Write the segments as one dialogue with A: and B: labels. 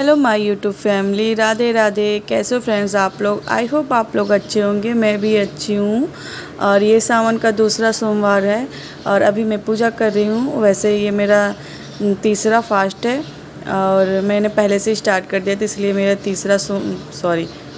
A: Hello my YouTube family, Radhe Radhe. कैसे हो friends आप लोग? आई होप आप लोग अच्छे होंगे। मैं भी अच्छी हूँ। और ये सावन का दूसरा सोमवार है और अभी मैं पूजा कर रही हूँ। वैसे ये मेरा तीसरा फास्ट है और मैंने पहले से स्टार्ट कर दिया था, इसलिए मेरा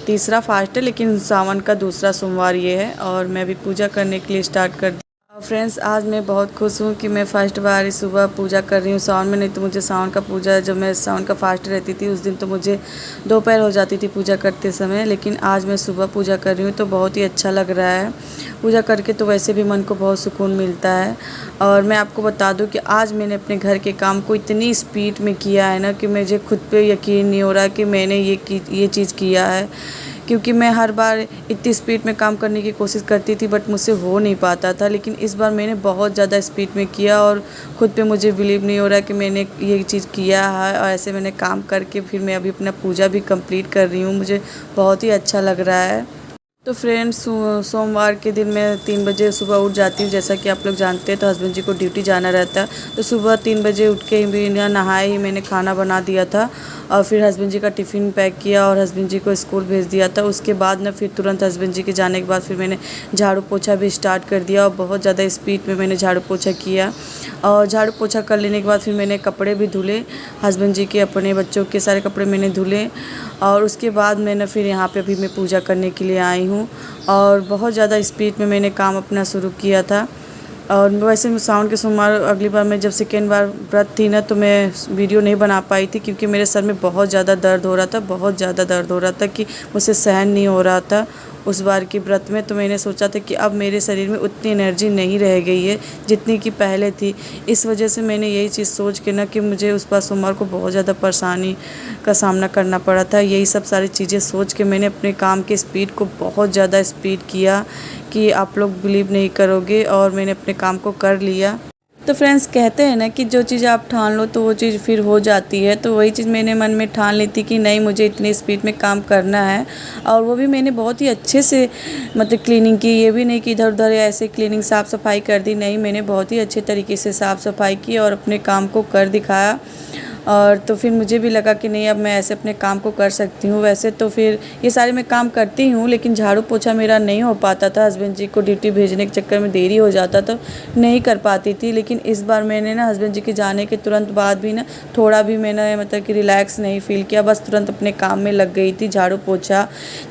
A: तीसरा फास्ट है, लेकिन सावन का दूसरा सोमवार ये है और मैं भी पूजा करने के लिए स्टार्ट कर दी। फ्रेंड्स, आज मैं बहुत खुश हूँ कि मैं फर्स्ट बार सुबह पूजा कर रही हूँ सावन में। नहीं तो मुझे सावन का पूजा, जब मैं सावन का फास्ट रहती थी उस दिन तो मुझे दोपहर हो जाती थी पूजा करते समय, लेकिन आज मैं सुबह पूजा कर रही हूँ तो बहुत ही अच्छा लग रहा है। पूजा करके तो वैसे भी मन को बहुत सुकून मिलता है। और मैं आपको बता दूँ कि आज मैंने अपने घर के काम को इतनी स्पीड में किया है ना कि मुझे खुद पे यकीन नहीं हो रहा कि मैंने ये चीज़ किया है, क्योंकि मैं हर बार इतनी स्पीड में काम करने की कोशिश करती थी बट मुझसे हो नहीं पाता था। लेकिन इस बार मैंने बहुत ज़्यादा स्पीड में किया और ख़ुद पे मुझे बिलीव नहीं हो रहा कि मैंने ये चीज़ किया है। और ऐसे मैंने काम करके फिर मैं अभी अपना पूजा भी कंप्लीट कर रही हूँ। मुझे बहुत ही अच्छा लग रहा है। तो फ्रेंड्स, सोमवार के दिन मैं 3 बजे सुबह उठ जाती हूँ। जैसा कि आप लोग जानते हैं तो हस्बैंड जी को ड्यूटी जाना रहता है, तो सुबह 3 बजे उठ के बिना नहाए ही मैंने खाना बना दिया था और फिर हस्बैंड जी का टिफ़िन पैक किया और हस्बैंड जी को स्कूल भेज दिया था। उसके बाद ना फिर तुरंत हस्बैंड जी के जाने के बाद फिर मैंने झाड़ू पोछा भी स्टार्ट कर दिया और बहुत ज़्यादा स्पीड में मैंने झाड़ू पोछा किया। और झाड़ू पोछा कर लेने के बाद फिर मैंने कपड़े भी धुले, हस्बैंड जी के, अपने बच्चों के सारे कपड़े मैंने धुले। और उसके बाद मैंने फिर यहाँ पे अभी मैं पूजा करने के लिए आई हूँ और बहुत ज़्यादा स्पीड में मैंने काम अपना शुरू किया था। और वैसे सावन के सोमवार अगली बार मैं जब सेकेंड बार व्रत थी ना तो मैं वीडियो नहीं बना पाई थी, क्योंकि मेरे सर में बहुत ज़्यादा दर्द हो रहा था, बहुत ज़्यादा दर्द हो रहा था कि मुझसे सहन नहीं हो रहा था उस बार की व्रत में। तो मैंने सोचा था कि अब मेरे शरीर में उतनी एनर्जी नहीं रह गई है जितनी कि पहले थी। इस वजह से मैंने यही चीज़ सोच के ना कि मुझे उस बार सोमवार को बहुत ज़्यादा परेशानी का सामना करना पड़ा था। यही सब सारी चीज़ें सोच के मैंने अपने काम के स्पीड को बहुत ज़्यादा स्पीड किया कि आप लोग बिलीव नहीं करोगे, और मैंने अपने काम को कर लिया। तो फ्रेंड्स, कहते हैं ना कि जो चीज़ आप ठान लो तो वो चीज़ फिर हो जाती है। तो वही चीज़ मैंने मन में ठान ली थी कि नहीं, मुझे इतनी स्पीड में काम करना है। और वो भी मैंने बहुत ही अच्छे से मतलब क्लीनिंग की। ये भी नहीं कि इधर उधर ऐसे क्लीनिंग साफ़ सफाई कर दी, नहीं, मैंने बहुत ही अच्छे तरीके से साफ़ सफाई की और अपने काम को कर दिखाया। और तो फिर मुझे भी लगा कि नहीं, अब मैं ऐसे अपने काम को कर सकती हूँ। वैसे तो फिर ये सारे मैं काम करती हूँ, लेकिन झाड़ू पोछा मेरा नहीं हो पाता था। हस्बैंड जी को ड्यूटी भेजने के चक्कर में देरी हो जाता तो नहीं कर पाती थी। लेकिन इस बार मैंने ना हस्बैंड जी के जाने के तुरंत बाद भी ना थोड़ा भी मैंने मतलब कि रिलैक्स नहीं फ़ील किया, बस तुरंत अपने काम में लग गई थी, झाड़ू पोछा।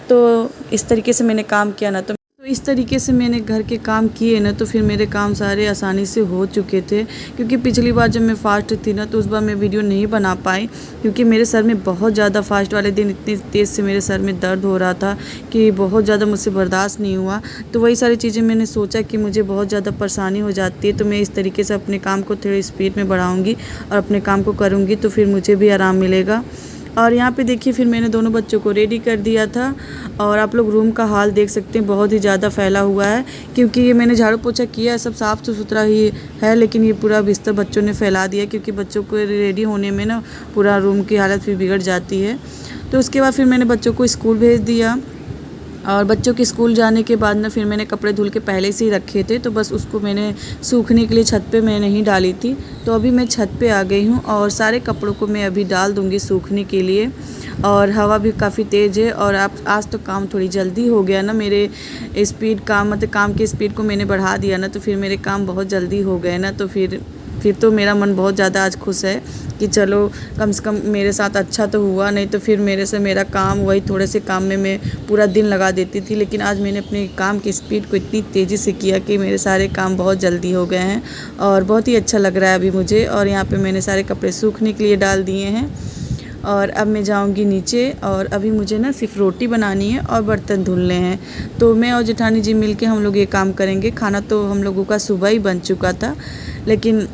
A: तो इस तरीके से मैंने काम किया ना, तो इस तरीके से मैंने घर के काम किए ना, तो फिर मेरे काम सारे आसानी से हो चुके थे। क्योंकि पिछली बार जब मैं फास्ट थी ना तो उस बार मैं वीडियो नहीं बना पाई, क्योंकि मेरे सर में बहुत ज़्यादा फास्ट वाले दिन इतनी तेज़ से मेरे सर में दर्द हो रहा था कि बहुत ज़्यादा मुझसे बर्दाश्त नहीं हुआ। तो वही सारी चीज़ें मैंने सोचा कि मुझे बहुत ज़्यादा परेशानी हो जाती है, तो मैं इस तरीके से अपने काम को थोड़ी स्पीड में बढ़ाऊँगी और अपने काम को करूँगी तो फिर मुझे भी आराम मिलेगा। और यहाँ पे देखिए, फिर मैंने दोनों बच्चों को रेडी कर दिया था। और आप लोग रूम का हाल देख सकते हैं, बहुत ही ज़्यादा फैला हुआ है, क्योंकि ये मैंने झाड़ू पोछा किया है, सब साफ़ सुथरा ही है, लेकिन ये पूरा बिस्तर बच्चों ने फैला दिया, क्योंकि बच्चों को रेडी होने में ना पूरा रूम की हालत फिर बिगड़ जाती है। तो उसके बाद फिर मैंने बच्चों को स्कूल भेज दिया। और बच्चों के स्कूल जाने के बाद ना फिर मैंने कपड़े धुल के पहले से ही रखे थे, तो बस उसको मैंने सूखने के लिए छत पे मैं नहीं डाली थी। तो अभी मैं छत पे आ गई हूँ और सारे कपड़ों को मैं अभी डाल दूँगी सूखने के लिए। और हवा भी काफ़ी तेज़ है और आज तो काम थोड़ी जल्दी हो गया ना, मेरे स्पीड काम मतलब काम की स्पीड को मैंने बढ़ा दिया ना, तो फिर मेरे काम बहुत जल्दी हो गए ना। तो फिर तो मेरा मन बहुत ज़्यादा आज खुश है कि चलो कम से कम मेरे साथ अच्छा तो हुआ, नहीं तो फिर मेरा काम वही थोड़े से काम में मैं पूरा दिन लगा देती थी। लेकिन आज मैंने अपने काम की स्पीड को इतनी तेज़ी से किया कि मेरे सारे काम बहुत जल्दी हो गए हैं और बहुत ही अच्छा लग रहा है अभी मुझे। और यहाँ पे मैंने सारे कपड़े सूखने के लिए डाल दिए हैं और अब मैं जाऊंगी नीचे। और अभी मुझे ना सिर्फ रोटी बनानी है और बर्तन धुलने हैं, तो मैं और जेठानी जी मिलके हम लोग ये काम करेंगे। खाना तो हम लोगों का सुबह ही बन चुका था, लेकिन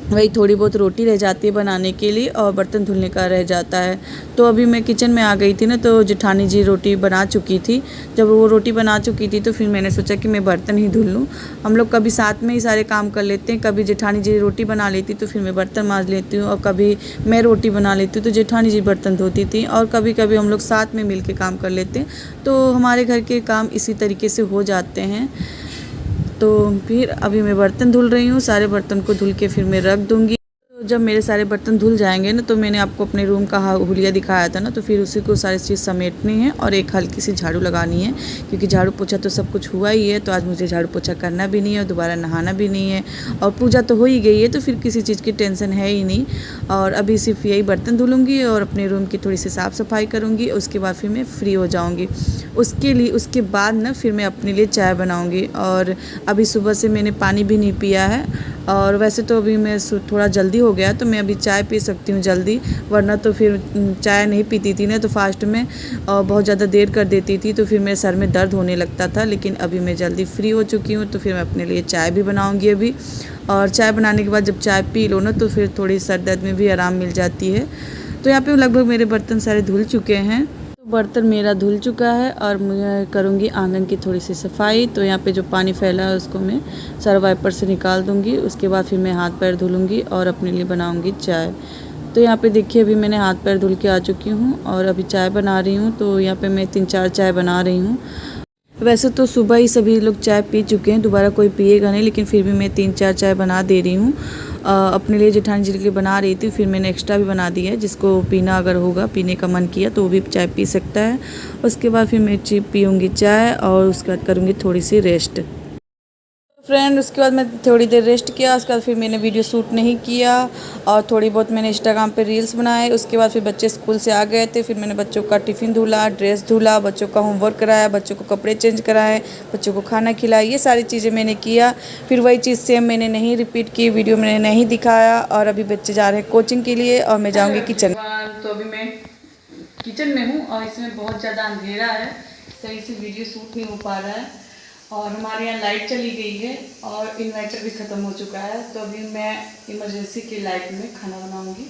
A: वही थोड़ी बहुत रोटी रह जाती है बनाने के लिए और बर्तन धुलने का रह जाता है। तो अभी मैं किचन में आ गई थी ना, तो जेठानी जी रोटी बना चुकी थी। जब वो रोटी बना चुकी थी तो फिर मैंने सोचा कि मैं बर्तन ही धुल लूँ। हम लोग कभी साथ में ही सारे काम कर लेते हैं, कभी जेठानी जी रोटी बना लेती तो फिर मैं बर्तन मांज लेती हूँ, और कभी मैं रोटी बना लेती हूँ तो जेठानी जी बर्तन धोती थी, और कभी कभी हम लोग साथ में मिल के काम कर लेते हैं। तो हमारे घर के काम इसी तरीके से हो जाते हैं। तो फिर अभी मैं बर्तन धुल रही हूँ, सारे बर्तन को धुल के फिर मैं रख दूँगी। जब मेरे सारे बर्तन धुल जाएंगे ना, तो मैंने आपको अपने रूम का हुलिया दिखाया था ना, तो फिर उसी को सारी चीज़ समेटनी है और एक हल्की सी झाड़ू लगानी है, क्योंकि झाड़ू पोछा तो सब कुछ हुआ ही है। तो आज मुझे झाड़ू पोछा करना भी नहीं है और दोबारा नहाना भी नहीं है, और पूजा तो हो ही गई है, तो फिर किसी चीज़ की टेंशन है ही नहीं। और अभी सिर्फ यही बर्तन धुलूँगी और अपने रूम की थोड़ी सी साफ़ सफाई करूँगी, उसके बाद फिर मैं फ्री हो जाऊँगी। उसके बाद ना फिर मैं अपने लिए चाय बनाऊँगी। और अभी सुबह से मैंने पानी भी नहीं पिया है, और वैसे तो अभी मैं थोड़ा जल्दी हो गया, तो मैं अभी चाय पी सकती हूँ जल्दी, वरना तो फिर चाय नहीं पीती थी ना, तो फास्ट में बहुत ज़्यादा देर कर देती थी, तो फिर मेरे सर में दर्द होने लगता था। लेकिन अभी मैं जल्दी फ्री हो चुकी हूँ, तो फिर मैं अपने लिए चाय भी बनाऊँगी अभी। और चाय बनाने के बाद जब चाय पी लो ना, तो फिर थोड़ी सर दर्द में भी आराम मिल जाती है। तो यहाँ पे लगभग मेरे बर्तन सारे धुल चुके हैं। बर्तन मेरा धुल चुका है और मैं करूँगी आंगन की थोड़ी सी सफाई। तो यहाँ पे जो पानी फैला है उसको मैं सारा वाइपर से निकाल दूँगी। उसके बाद फिर मैं हाथ पैर धुलूँगी और अपने लिए बनाऊँगी चाय। तो यहाँ पे देखिए अभी मैंने हाथ पैर धुल के आ चुकी हूँ और अभी चाय बना रही हूँ। तो यहाँ पे मैं 3-4 चाय बना रही हूँ। वैसे तो सुबह ही सभी लोग चाय पी चुके हैं, दोबारा कोई पिएगा नहीं, लेकिन फिर भी मैं 3-4 चाय बना दे रही हूँ। अपने लिए जेठानी जी के लिए बना रही थी, फिर मैंने एक्स्ट्रा भी बना दिया है, जिसको पीना अगर होगा, पीने का मन किया तो वो भी चाय पी सकता है। उसके बाद फिर मैं पीऊँगी चाय और उसके बाद करूँगी थोड़ी सी रेस्ट। फ्रेंड उसके बाद मैं थोड़ी देर रेस्ट किया, उसके बाद फिर मैंने वीडियो शूट नहीं किया और थोड़ी बहुत मैंने इंस्टाग्राम पे रील्स बनाए। उसके बाद फिर बच्चे स्कूल से आ गए थे, फिर मैंने बच्चों का टिफ़िन धुला, ड्रेस धुला, बच्चों का होमवर्क कराया, बच्चों को कपड़े चेंज कराए, बच्चों को खाना खिलाया, ये सारी चीज़ें मैंने किया। फिर वही चीज़ सेम मैंने नहीं रिपीट की, वीडियो मैंने नहीं दिखाया। और अभी बच्चे जा रहे हैं कोचिंग के लिए और मैं जाऊँगी किचन। तो अभी मैं किचन में हूँ और इसमें बहुत ज़्यादा अंधेरा है, सही से वीडियो शूट नहीं हो पा रहा है। और हमारे यहाँ लाइट चली गई है और इन्वर्टर भी ख़त्म हो चुका है। तो अभी मैं इमरजेंसी की लाइट में खाना बनाऊंगी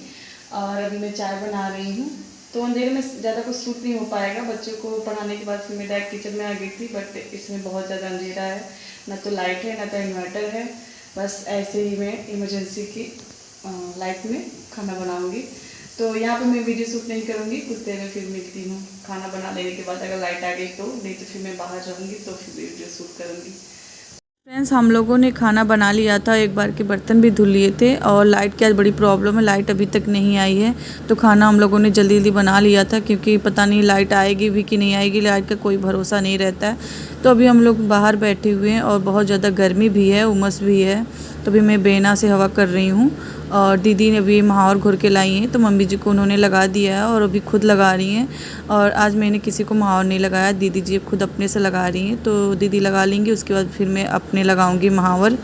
A: और अभी मैं चाय बना रही हूँ। तो अंधेरे में ज़्यादा कुछ शूट नहीं हो पाएगा। बच्चों को पढ़ाने के बाद फिर मैं डायरेक्ट किचन में आ गई थी, बट इसमें बहुत ज़्यादा अंधेरा है, ना तो लाइट है ना तो इन्वर्टर है। बस ऐसे ही मैं इमरजेंसी की लाइट में खाना बनाऊँगी। तो यहाँ पे मैं वीडियो शूट नहीं करूँगी, कुछ देर में फिर मिलती हूँ खाना बना लेने के बाद। अगर लाइट आ गई तो, नहीं तो फिर मैं बाहर जाऊँगी तो फिर वीडियो शूट करूँगी। फ्रेंड्स हम लोगों ने खाना बना लिया था, एक बार के बर्तन भी धुल लिए थे और लाइट की आज बड़ी प्रॉब्लम है, लाइट अभी तक नहीं आई है। तो खाना हम लोगों ने जल्दी जल्दी बना लिया था, क्योंकि पता नहीं लाइट आएगी भी कि नहीं आएगी, लाइट का कोई भरोसा नहीं रहता है। तो अभी हम लोग बाहर बैठे हुए हैं और बहुत ज़्यादा गर्मी भी है, उमस भी है। तो अभी मैं बेना से हवा कर रही हूँ और दीदी ने अभी महावर घोर के लाई हैं, तो मम्मी जी को उन्होंने लगा दिया है और अभी खुद लगा रही हैं। और आज मैंने किसी को महावर नहीं लगाया, दीदी जी खुद अपने से लगा रही हैं। तो दीदी लगा लेंगी, उसके बाद फिर मैं अपने लगाऊंगी महावर।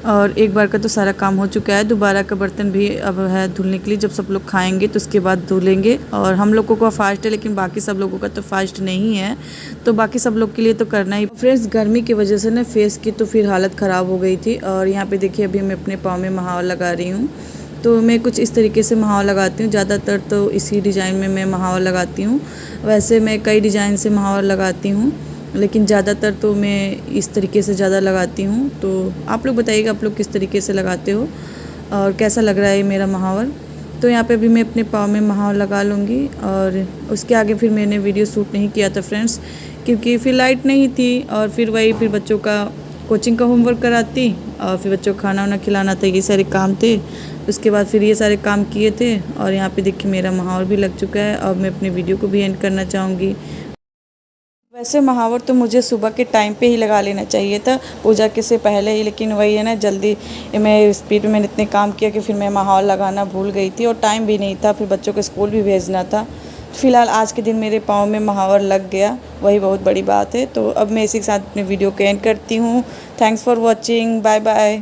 A: और एक बार का तो सारा काम हो चुका है, दोबारा का बर्तन भी अब है धुलने के लिए। जब सब लोग खाएंगे तो उसके बाद धुलेंगे। और हम लोगों का फास्ट है, लेकिन बाकी सब लोगों का तो फास्ट नहीं है, तो बाकी सब लोग के लिए तो करना ही। फ्रेंड्स गर्मी की वजह से ना फेस की तो फिर हालत ख़राब हो गई थी। और यहाँ पे देखिए अभी मैं अपने पाँव में महावर लगा रही हूँ। तो मैं कुछ इस तरीके से महावर लगाती हूँ, ज़्यादातर तो इसी डिज़ाइन में मैं महावर लगाती हूँ। वैसे मैं कई डिज़ाइन से महावर लगाती हूँ, लेकिन ज़्यादातर तो मैं इस तरीके से ज़्यादा लगाती हूँ। तो आप लोग बताइएगा आप लोग किस तरीके से लगाते हो और कैसा लग रहा है मेरा महावर। तो यहाँ पे अभी मैं अपने पाँव में महावर लगा लूँगी। और उसके आगे फिर मैंने वीडियो शूट नहीं किया था फ्रेंड्स, क्योंकि फिर लाइट नहीं थी और फिर बच्चों का कोचिंग का होमवर्क कराती और फिर बच्चों को खाना वाना खिलाना था, ये सारे काम थे। उसके बाद फिर ये सारे काम किए थे और यहाँ पे देखिए मेरा महावर भी लग चुका है। और मैं अपने वीडियो को भी एंड करना चाहूँगी। वैसे महावर तो मुझे सुबह के टाइम पे ही लगा लेना चाहिए था, पूजा के से पहले ही, लेकिन वही है ना, जल्दी मैं स्पीड में मैंने इतने काम किया कि फिर मैं महावर लगाना भूल गई थी और टाइम भी नहीं था, फिर बच्चों को स्कूल भी भेजना था। फ़िलहाल आज के दिन मेरे पाँव में महावर लग गया, वही बहुत बड़ी बात है। तो अब मैं इसी के साथ अपने वीडियो को एंड करती हूँ। Thanks for watching, bye bye.